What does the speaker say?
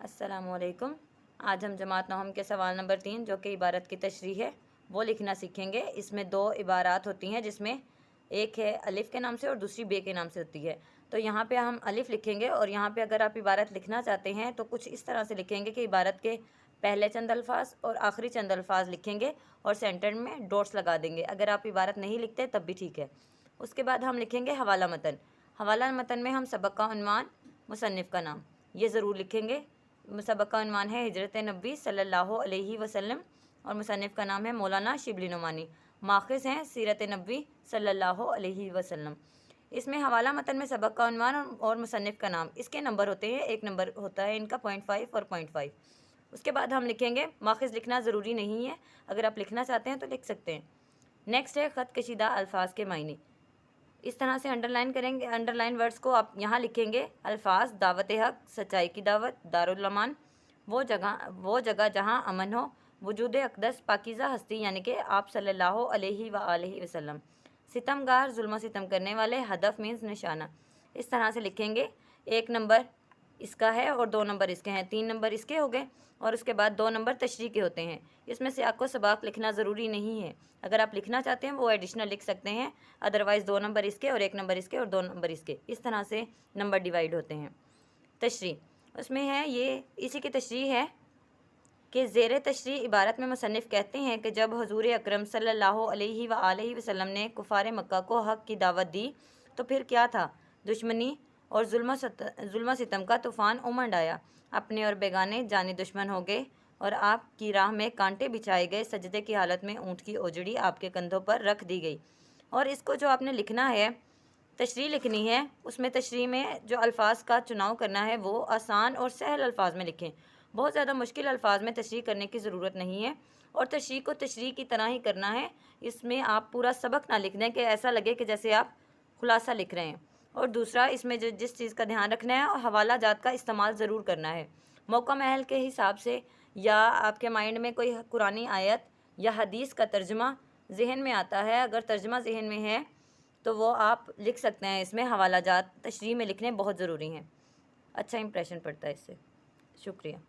अस्सलामुअलैकुम। आज हम जमात नहम के सवाल नंबर 3 जो कि इबारत की तशरीह है वो लिखना सीखेंगे। इसमें दो इबारात होती हैं जिसमें एक है अलिफ़ के नाम से और दूसरी बे के नाम से होती है। तो यहाँ पे हम अलिफ़ लिखेंगे और यहाँ पे अगर आप इबारत लिखना चाहते हैं तो कुछ इस तरह से लिखेंगे कि इबारत के पहले चंद अल्फाज और आखिरी चंद अल्फाज लिखेंगे और सेंटर में डॉट्स लगा देंगे। अगर आप इबारत नहीं लिखते तब भी ठीक है। उसके बाद हम लिखेंगे हवाला मतन। हवाला मतन में हम सबक का उन्वान, मुसन्निफ़ का नाम ये ज़रूर लिखेंगे। सबक का उन्वान है हिजरत नबी सल्लल्लाहु अलैहि वसल्लम और मुसन्निफ़ का नाम है मौलाना शिबली नुमानी। माखिज़ हैं सीरत नबी सल्लल्लाहु अलैहि वसल्लम। इसमें हवाला मतन में सबक का उन्वान और मुसन्निफ़ का नाम, इसके नंबर होते हैं, एक नंबर होता है इनका 0.5 और 0.5। उसके बाद हम लिखेंगे, माखिज़ लिखना ज़रूरी नहीं है, अगर आप लिखना चाहते हैं तो लिख सकते हैं। नेक्स्ट है ख़त कशीदा अल्फाज के मायने। इस तरह से अंडरलाइन करेंगे। अंडरलाइन वर्ड्स को आप यहाँ लिखेंगे। अल्फाज दावत हक, सच्चाई की दावत, दारुल अमान, वो जगह जहाँ अमन हो, वजूद अक़दस, पाकीज़ा हस्ती यानी कि आप सल्लल्लाहु अलैहि व आलिहि वसल्लम, सितमगार, जुल्म सितम करने वाले, हदफ मीन्स निशाना। इस तरह से लिखेंगे। एक नंबर इसका है और 2 नंबर इसके हैं, 3 नंबर इसके हो गए और उसके बाद 2 नंबर तशरीह के होते हैं। इसमें से आपको सबाक लिखना ज़रूरी नहीं है, अगर आप लिखना चाहते हैं वो एडिशनल लिख सकते हैं, अदरवाइज़ 2 नंबर इसके और 1 नंबर इसके और 2 नंबर इसके, इस तरह से नंबर डिवाइड होते हैं। तशरीह उसमें है ये, इसी की तशरीह है कि ज़ेर तशरीह इबारत में मुसन्निफ़ कहते हैं कि जब हुज़ूर अकरम सल्लल्लाहु अलैहि व आलिहि वसल्लम ने कुफ़ार मक्का को हक़ की दावत दी तो फिर क्या था, दुश्मनी और जुल्म सितम का तूफ़ान उमड़ आया, अपने और बेगाने जानी दुश्मन हो गए और आपकी राह में कांटे बिछाए गए, सजदे की हालत में ऊँट की ओजड़ी आपके कंधों पर रख दी गई। और इसको जो आपने लिखना है, तशरीह लिखनी है, उसमें तशरीह में जो अल्फाज का चुनाव करना है वो आसान और सहल अल्फाज में लिखें। बहुत ज़्यादा मुश्किल अल्फाज में तशरीह करने की ज़रूरत नहीं है और तशरीह को तशरीह की तरह ही करना है। इसमें आप पूरा सबक ना लिख दें कि ऐसा लगे कि जैसे आप खुलासा लिख रहे हैं। और दूसरा, इसमें जो जिस चीज़ का ध्यान रखना है और हवाला जात का इस्तेमाल ज़रूर करना है। मौका महल के हिसाब से या आपके माइंड में कोई कुरानी आयत या हदीस का तर्जुमा जहन में आता है, अगर तर्जुमा जहन में है तो वो आप लिख सकते हैं। इसमें हवाला जात तशरीह में लिखने बहुत ज़रूरी हैं, अच्छा इंप्रेशन पड़ता है इससे। शुक्रिया।